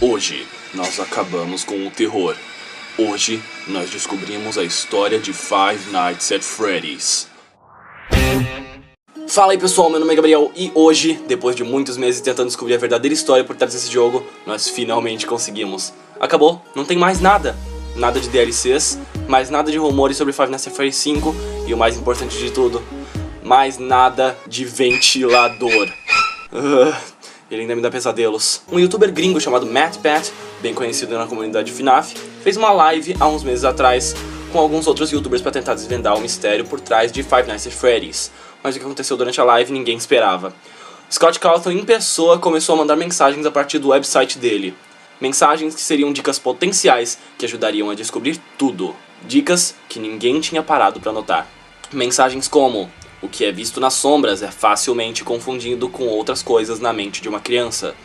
Hoje, nós acabamos com o terror. Hoje, nós descobrimos a história de Five Nights at Freddy's. Fala aí pessoal, meu nome é Gabriel e hoje, depois de muitos meses tentando descobrir a verdadeira história por trás desse jogo, nós finalmente conseguimos. Acabou, não tem mais nada. Nada de DLCs, mais nada de rumores sobre Five Nights at Freddy's 5 e o mais importante de tudo, mais nada de ventilador. Ele ainda me dá pesadelos. Um youtuber gringo chamado MatPat, bem conhecido na comunidade FNAF, fez uma live há uns meses atrás com alguns outros youtubers para tentar desvendar o mistério por trás de Five Nights at Freddy's. Mas o que aconteceu durante a live ninguém esperava. Scott Cawthon em pessoa começou a mandar mensagens a partir do website dele. Mensagens que seriam dicas potenciais que ajudariam a descobrir tudo. Dicas que ninguém tinha parado para notar. Mensagens como: o que é visto nas sombras é facilmente confundido com outras coisas na mente de uma criança.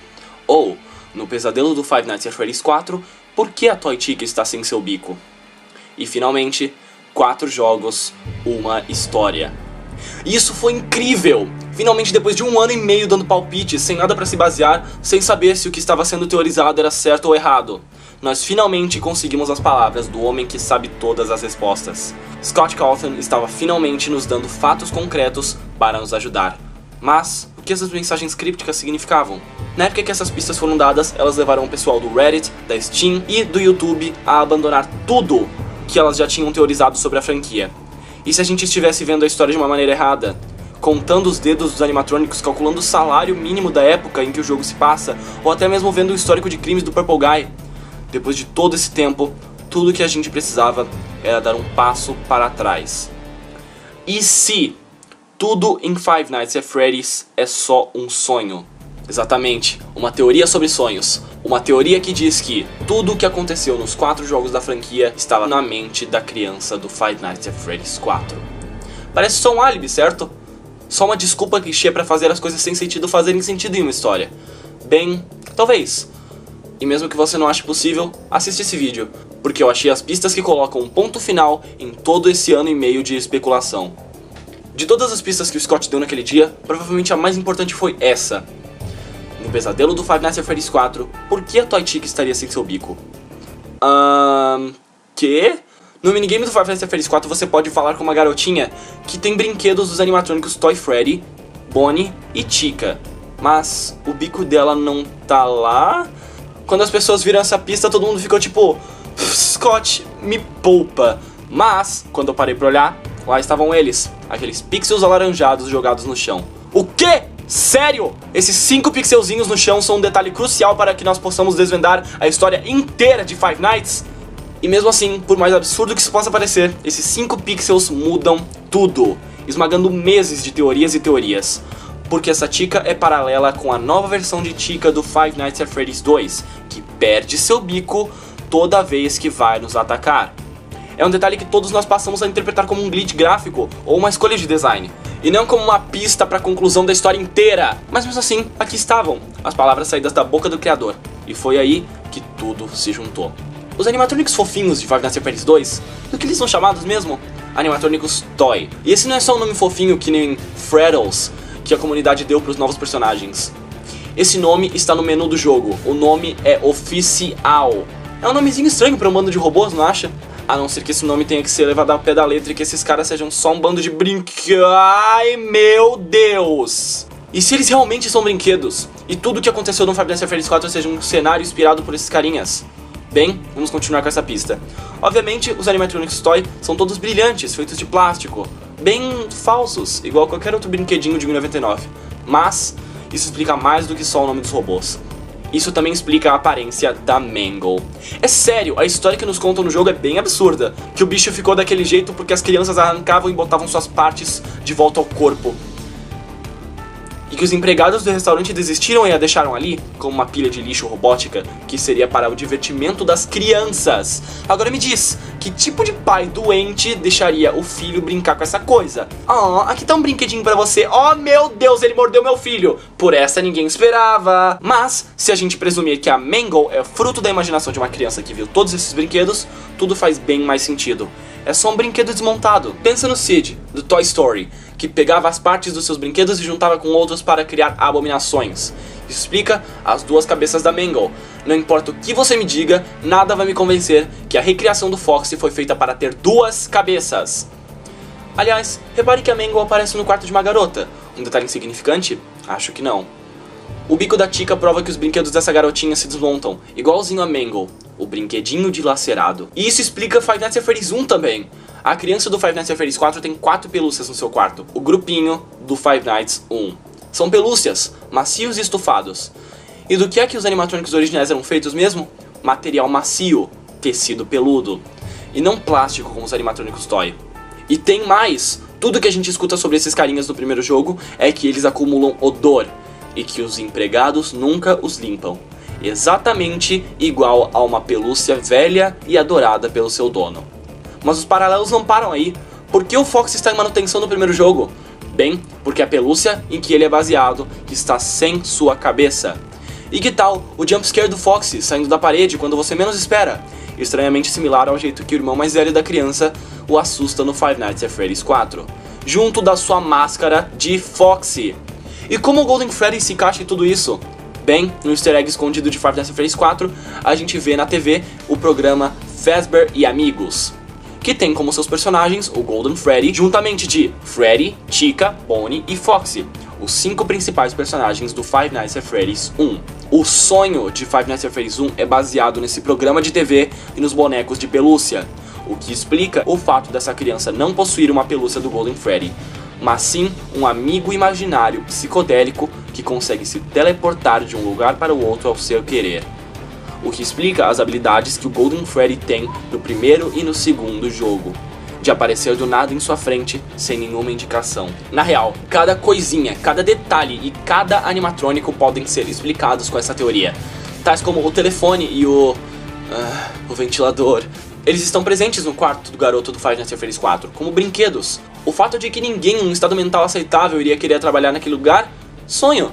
Ou, no pesadelo do Five Nights at Freddy's 4, por que a Toy Chica está sem seu bico? E finalmente, 4 jogos, uma história. Isso foi incrível! Finalmente, depois de 1 ano e meio dando palpites, sem nada pra se basear, sem saber se o que estava sendo teorizado era certo ou errado, nós finalmente conseguimos as palavras do homem que sabe todas as respostas. Scott Cawthon estava finalmente nos dando fatos concretos para nos ajudar. Mas, o que essas mensagens crípticas significavam? Na época que essas pistas foram dadas, elas levaram o pessoal do Reddit, da Steam e do YouTube a abandonar tudo que elas já tinham teorizado sobre a franquia. E se a gente estivesse vendo a história de uma maneira errada? Contando os dedos dos animatrônicos, calculando o salário mínimo da época em que o jogo se passa, ou até mesmo vendo o histórico de crimes do Purple Guy. Depois de todo esse tempo, tudo que a gente precisava era dar um passo para trás. E se tudo em Five Nights at Freddy's é só um sonho? Exatamente, uma teoria sobre sonhos. Uma teoria que diz que tudo o que aconteceu nos 4 jogos da franquia estava na mente da criança do Five Nights at Freddy's 4. Parece só um álibi, certo? Só uma desculpa clichê para fazer as coisas sem sentido fazerem sentido em uma história. Bem, talvez. E mesmo que você não ache possível, assista esse vídeo, porque eu achei as pistas que colocam um ponto final em todo esse ano e meio de especulação. De todas as pistas que o Scott deu naquele dia, provavelmente a mais importante foi essa. No pesadelo do Five Nights at Freddy's 4, por que a Toy Chica estaria sem seu bico? Que? No minigame do Five Nights at Freddy's 4 você pode falar com uma garotinha que tem brinquedos dos animatrônicos Toy Freddy, Bonnie e Chica. Mas o bico dela não tá lá? Quando as pessoas viram essa pista, todo mundo ficou tipo: Scott, me poupa. Mas, quando eu parei pra olhar, lá estavam eles, aqueles pixels alaranjados jogados no chão. O quê? Sério? Esses 5 pixelzinhos no chão são um detalhe crucial para que nós possamos desvendar a história inteira de Five Nights? E mesmo assim, por mais absurdo que isso possa parecer, esses 5 pixels mudam tudo, esmagando meses de teorias e teorias. Porque essa Chica é paralela com a nova versão de Chica do Five Nights at Freddy's 2, que perde seu bico toda vez que vai nos atacar. É um detalhe que todos nós passamos a interpretar como um glitch gráfico ou uma escolha de design, e não como uma pista para a conclusão da história inteira. Mas mesmo assim, aqui estavam as palavras saídas da boca do criador, e foi aí que tudo se juntou. Os animatrônicos fofinhos de Five Nights at Freddy's 2, do que eles são chamados mesmo? Animatrônicos Toy. E esse não é só um nome fofinho que nem Freddles, que a comunidade deu para os novos personagens. Esse nome está no menu do jogo, o nome é oficial. É um nomezinho estranho para um bando de robôs, não acha? A não ser que esse nome tenha que ser levado ao pé da letra e que esses caras sejam só um bando de brinquedos. Ai meu Deus! E se eles realmente são brinquedos? E tudo o que aconteceu no Five Nights at Freddy's 4 seja um cenário inspirado por esses carinhas? Bem, vamos continuar com essa pista. Obviamente, os animatronics Toy são todos brilhantes, feitos de plástico, bem falsos, igual qualquer outro brinquedinho de 1999. Mas isso explica mais do que só o nome dos robôs. Isso também explica a aparência da Mangle. É sério, a história que nos contam no jogo é bem absurda. Que o bicho ficou daquele jeito porque as crianças arrancavam e botavam suas partes de volta ao corpo. E que os empregados do restaurante desistiram e a deixaram ali, como uma pilha de lixo robótica, que seria para o divertimento das crianças. Agora me diz, que tipo de pai doente deixaria o filho brincar com essa coisa? Oh, aqui tá um brinquedinho pra você. Oh meu Deus, ele mordeu meu filho. Por essa ninguém esperava. Mas, se a gente presumir que a Mangle é fruto da imaginação de uma criança que viu todos esses brinquedos, tudo faz bem mais sentido. É só um brinquedo desmontado. Pensa no Sid, do Toy Story, que pegava as partes dos seus brinquedos e juntava com outros para criar abominações. Isso explica as duas cabeças da Mangle. Não importa o que você me diga, nada vai me convencer que a recriação do Foxy foi feita para ter duas cabeças. Aliás, repare que a Mangle aparece no quarto de uma garota. Um detalhe insignificante? Acho que não. O bico da Chica prova que os brinquedos dessa garotinha se desmontam, igualzinho a Mangle, o brinquedinho dilacerado. E isso explica Five Nights at Freddy's 1 também. A criança do Five Nights at Freddy's 4 tem 4 pelúcias no seu quarto, o grupinho do Five Nights 1. São pelúcias, macios e estufados. E do que é que os animatrônicos originais eram feitos mesmo? Material macio, tecido peludo, e não plástico como os animatrônicos Toy. E tem mais! Tudo que a gente escuta sobre esses carinhas do primeiro jogo é que eles acumulam odor, e que os empregados nunca os limpam. Exatamente igual a uma pelúcia velha e adorada pelo seu dono. Mas os paralelos não param aí. Por que o Fox está em manutenção no primeiro jogo? Bem, porque a pelúcia em que ele é baseado está sem sua cabeça. E que tal o jumpscare do Foxy saindo da parede quando você menos espera? Estranhamente similar ao jeito que o irmão mais velho da criança o assusta no Five Nights at Freddy's 4, junto da sua máscara de Foxy. E como o Golden Freddy se encaixa em tudo isso? Bem, no easter egg escondido de Five Nights at Freddy's 4, a gente vê na TV o programa Fazbear e Amigos, que tem como seus personagens o Golden Freddy, juntamente de Freddy, Chica, Bonnie e Foxy, os 5 principais personagens do Five Nights at Freddy's 1. O sonho de Five Nights at Freddy's 1 é baseado nesse programa de TV e nos bonecos de pelúcia, o que explica o fato dessa criança não possuir uma pelúcia do Golden Freddy, mas sim um amigo imaginário psicodélico que consegue se teleportar de um lugar para o outro ao seu querer. O que explica as habilidades que o Golden Freddy tem no primeiro e no segundo jogo, de aparecer do nada em sua frente sem nenhuma indicação. Na real, cada coisinha, cada detalhe e cada animatrônico podem ser explicados com essa teoria, tais como o telefone e o ventilador. Eles estão presentes no quarto do garoto do Five Nights at Freddy's 4, como brinquedos. O fato de que ninguém em um estado mental aceitável iria querer trabalhar naquele lugar? Sonho.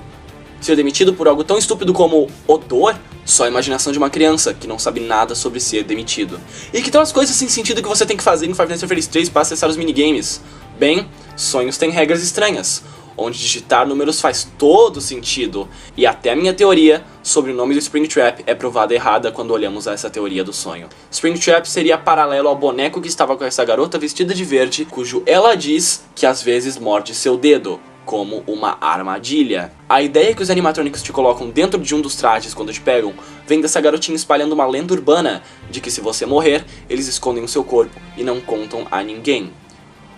Ser demitido por algo tão estúpido como odor? Só a imaginação de uma criança que não sabe nada sobre ser demitido. E que tal as coisas sem sentido que você tem que fazer em Five Nights at Freddy's 3 para acessar os minigames? Bem, sonhos têm regras estranhas, onde digitar números faz todo sentido. E até a minha teoria sobre o nome do Springtrap é provada errada quando olhamos a essa teoria do sonho. Springtrap seria paralelo ao boneco que estava com essa garota vestida de verde, cujo ela diz que às vezes morde seu dedo, como uma armadilha. A ideia que os animatrônicos te colocam dentro de um dos trajes quando te pegam vem dessa garotinha espalhando uma lenda urbana de que se você morrer, eles escondem o seu corpo e não contam a ninguém.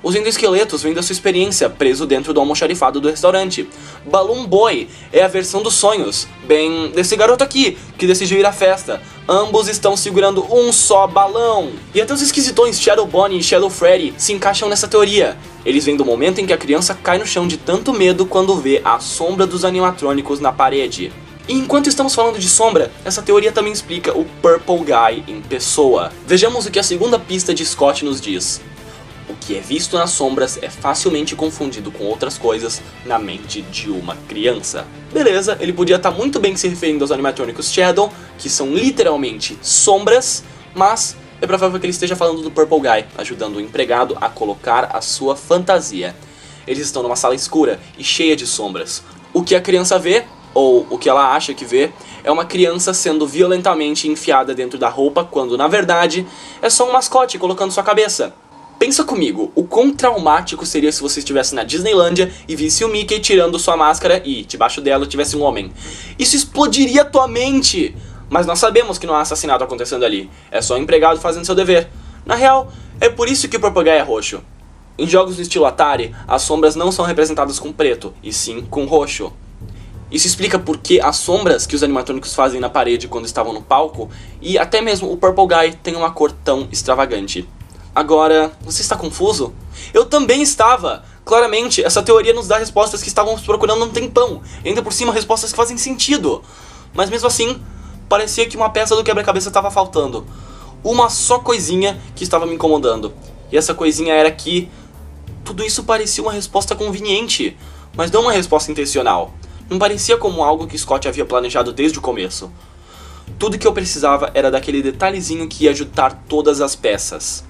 Os endoesqueletos vêm da sua experiência preso dentro do almoxarifado do restaurante. Balloon Boy é a versão dos sonhos, bem, desse garoto aqui, que decidiu ir à festa. Ambos estão segurando um só balão. E até os esquisitões Shadow Bonnie e Shadow Freddy se encaixam nessa teoria. Eles vêm do momento em que a criança cai no chão de tanto medo quando vê a sombra dos animatrônicos na parede. E enquanto estamos falando de sombra, essa teoria também explica o Purple Guy em pessoa. Vejamos o que a segunda pista de Scott nos diz. O que é visto nas sombras é facilmente confundido com outras coisas na mente de uma criança. Beleza, ele podia estar muito bem se referindo aos animatrônicos Shadow, que são literalmente sombras, mas é provável que ele esteja falando do Purple Guy, ajudando o empregado a colocar a sua fantasia. Eles estão numa sala escura e cheia de sombras. O que a criança vê, ou o que ela acha que vê, é uma criança sendo violentamente enfiada dentro da roupa, quando na verdade é só um mascote colocando sua cabeça. Pensa comigo, o quão traumático seria se você estivesse na Disneylândia e visse o Mickey tirando sua máscara e, debaixo dela, tivesse um homem. Isso explodiria tua mente! Mas nós sabemos que não há assassinato acontecendo ali. É só um empregado fazendo seu dever. Na real, é por isso que o Purple Guy é roxo. Em jogos do estilo Atari, as sombras não são representadas com preto, e sim com roxo. Isso explica por que as sombras que os animatrônicos fazem na parede quando estavam no palco, e até mesmo o Purple Guy tem uma cor tão extravagante. Agora, você está confuso? Eu também estava! Claramente, essa teoria nos dá respostas que estávamos procurando há um tempão, e ainda por cima respostas que fazem sentido. Mas mesmo assim, parecia que uma peça do quebra-cabeça estava faltando. Uma só coisinha que estava me incomodando. E essa coisinha era que tudo isso parecia uma resposta conveniente, mas não uma resposta intencional. Não parecia como algo que Scott havia planejado desde o começo. Tudo que eu precisava era daquele detalhezinho que ia juntar todas as peças.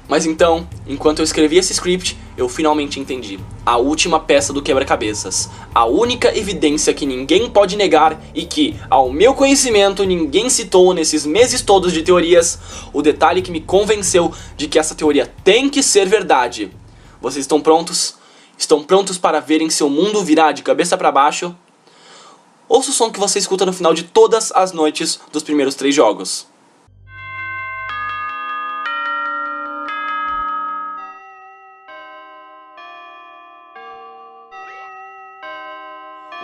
Mas então, enquanto eu escrevi esse script, eu finalmente entendi. A última peça do quebra-cabeças. A única evidência que ninguém pode negar e que, ao meu conhecimento, ninguém citou nesses meses todos de teorias. O detalhe que me convenceu de que essa teoria tem que ser verdade. Vocês estão prontos? Estão prontos para verem seu mundo virar de cabeça para baixo? Ouça o som que você escuta no final de todas as noites dos primeiros 3 jogos.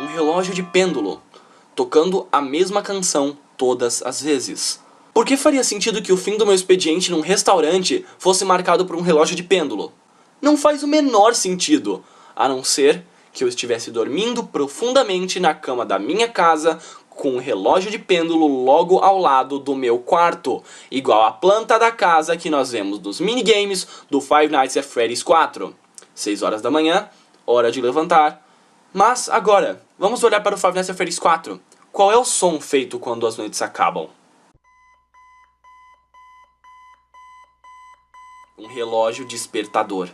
Um relógio de pêndulo, tocando a mesma canção todas as vezes. Por que faria sentido que o fim do meu expediente num restaurante fosse marcado por um relógio de pêndulo? Não faz o menor sentido, a não ser que eu estivesse dormindo profundamente na cama da minha casa com um relógio de pêndulo logo ao lado do meu quarto, igual a planta da casa que nós vemos nos minigames do Five Nights at Freddy's 4. 6 horas da manhã, hora de levantar. Mas agora, vamos olhar para o Five Nights at Freddy's 4. Qual é o som feito quando as noites acabam? Um relógio despertador.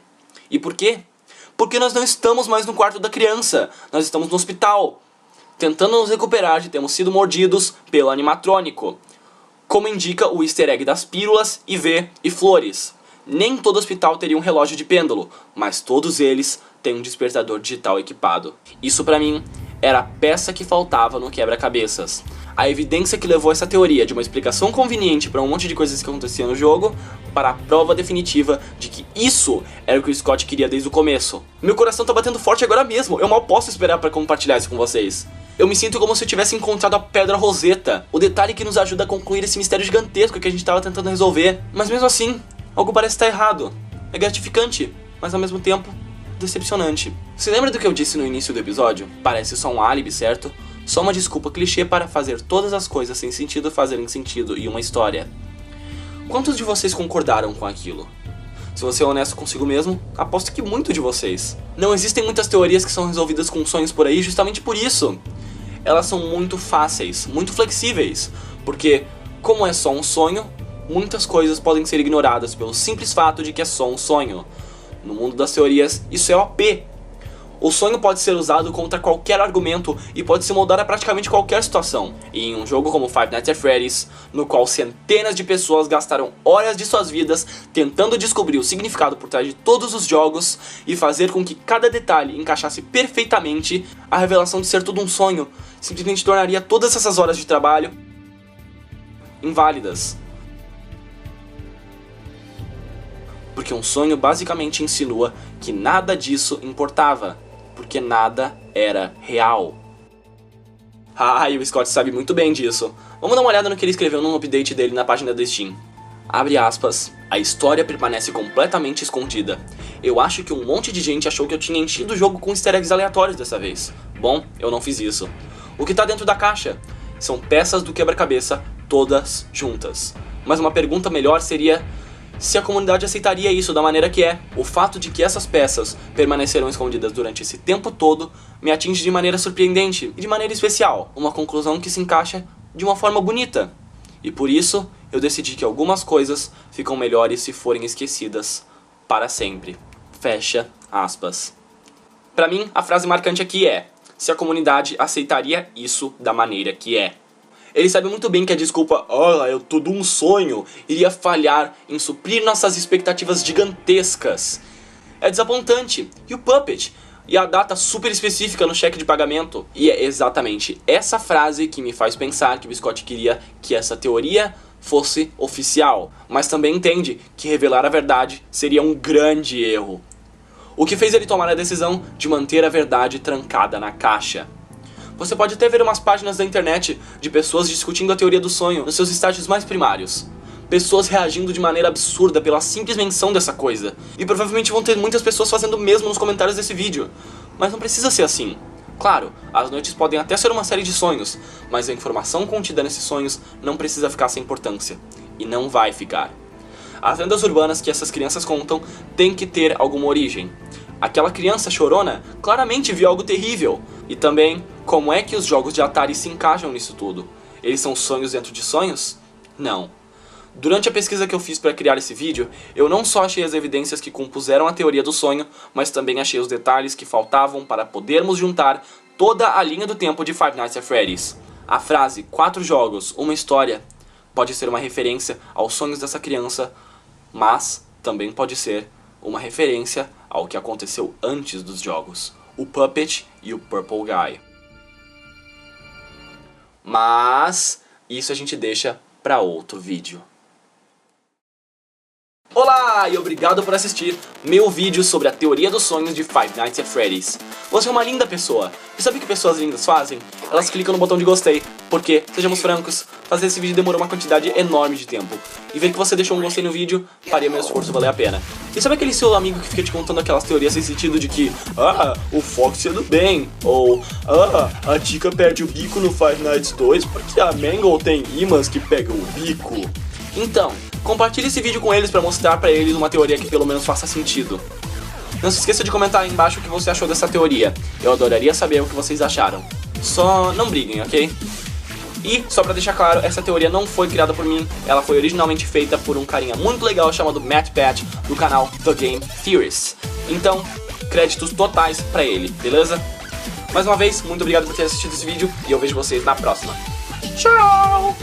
E por quê? Porque nós não estamos mais no quarto da criança, nós estamos no hospital, tentando nos recuperar de termos sido mordidos pelo animatrônico, como indica o easter egg das pílulas, IV e flores. Nem todo hospital teria um relógio de pêndulo, mas todos eles têm um despertador digital equipado. Isso pra mim era a peça que faltava no quebra-cabeças. A evidência que levou essa teoria de uma explicação conveniente para um monte de coisas que aconteciam no jogo para a prova definitiva de que isso era o que o Scott queria desde o começo. Meu coração tá batendo forte agora mesmo, eu mal posso esperar para compartilhar isso com vocês. Eu me sinto como se eu tivesse encontrado a Pedra Rosetta, o detalhe que nos ajuda a concluir esse mistério gigantesco que a gente estava tentando resolver. Mas mesmo assim, algo parece estar errado. É gratificante, mas ao mesmo tempo decepcionante. Se lembra do que eu disse no início do episódio? Parece só um álibi, certo? Só uma desculpa clichê para fazer todas as coisas sem sentido fazerem sentido e uma história. Quantos de vocês concordaram com aquilo? Se você é honesto consigo mesmo, aposto que muito de vocês. Não existem muitas teorias que são resolvidas com sonhos por aí justamente por isso. Elas são muito fáceis, muito flexíveis, porque, como é só um sonho, muitas coisas podem ser ignoradas pelo simples fato de que é só um sonho. No mundo das teorias, isso é OP. O sonho pode ser usado contra qualquer argumento e pode se moldar a praticamente qualquer situação. E em um jogo como Five Nights at Freddy's, no qual centenas de pessoas gastaram horas de suas vidas tentando descobrir o significado por trás de todos os jogos e fazer com que cada detalhe encaixasse perfeitamente, a revelação de ser tudo um sonho simplesmente tornaria todas essas horas de trabalho inválidas. Porque um sonho basicamente insinua que nada disso importava, porque nada era real. E o Scott sabe muito bem disso. Vamos dar uma olhada no que ele escreveu num update dele na página da Steam. Abre aspas, a história permanece completamente escondida. Eu acho que um monte de gente achou que eu tinha enchido o jogo com easter eggs aleatórios dessa vez. Bom, eu não fiz isso. O que tá dentro da caixa? São peças do quebra-cabeça, todas juntas. Mas uma pergunta melhor seria se a comunidade aceitaria isso da maneira que é. O fato de que essas peças permaneceram escondidas durante esse tempo todo me atinge de maneira surpreendente e de maneira especial. Uma conclusão que se encaixa de uma forma bonita. E por isso, eu decidi que algumas coisas ficam melhores se forem esquecidas para sempre. Fecha aspas. Pra mim, a frase marcante aqui é: se a comunidade aceitaria isso da maneira que é. Ele sabe muito bem que a desculpa, é tudo um sonho, iria falhar em suprir nossas expectativas gigantescas. É desapontante. E o Puppet? E a data super específica no cheque de pagamento? E é exatamente essa frase que me faz pensar que o Scott queria que essa teoria fosse oficial, mas também entende que revelar a verdade seria um grande erro. O que fez ele tomar a decisão de manter a verdade trancada na caixa. Você pode até ver umas páginas da internet de pessoas discutindo a teoria do sonho nos seus estágios mais primários. Pessoas reagindo de maneira absurda pela simples menção dessa coisa. E provavelmente vão ter muitas pessoas fazendo o mesmo nos comentários desse vídeo. Mas não precisa ser assim. Claro, as noites podem até ser uma série de sonhos, mas a informação contida nesses sonhos não precisa ficar sem importância. E não vai ficar. As lendas urbanas que essas crianças contam têm que ter alguma origem. Aquela criança chorona claramente viu algo terrível. E também, como é que os jogos de Atari se encaixam nisso tudo? Eles são sonhos dentro de sonhos? Não. Durante a pesquisa que eu fiz para criar esse vídeo, eu não só achei as evidências que compuseram a teoria do sonho, mas também achei os detalhes que faltavam para podermos juntar toda a linha do tempo de Five Nights at Freddy's. A frase 4 jogos, uma história pode ser uma referência aos sonhos dessa criança, mas também pode ser uma referência ao que aconteceu antes dos jogos, o Puppet e o Purple Guy. Mas isso a gente deixa para outro vídeo. Olá e obrigado por assistir meu vídeo sobre a teoria dos sonhos de Five Nights at Freddy's. Você é uma linda pessoa. E sabe o que pessoas lindas fazem? Elas clicam no botão de gostei, porque, sejamos francos, fazer esse vídeo demorou uma quantidade enorme de tempo. E ver que você deixou um gostei no vídeo faria meu esforço valer a pena. E sabe aquele seu amigo que fica te contando aquelas teorias sem sentido de que o Fox é do bem, ou a Chica perde o bico no Five Nights 2 porque a Mangle tem imãs que pegam o bico? Então, compartilhe esse vídeo com eles para mostrar para eles uma teoria que pelo menos faça sentido. Não se esqueça de comentar aí embaixo o que você achou dessa teoria. Eu adoraria saber o que vocês acharam. Só não briguem, ok? E, só pra deixar claro, essa teoria não foi criada por mim. Ela foi originalmente feita por um carinha muito legal chamado Matt Pat, do canal The Game Theorist. Então, créditos totais pra ele, beleza? Mais uma vez, muito obrigado por ter assistido esse vídeo e eu vejo vocês na próxima. Tchau!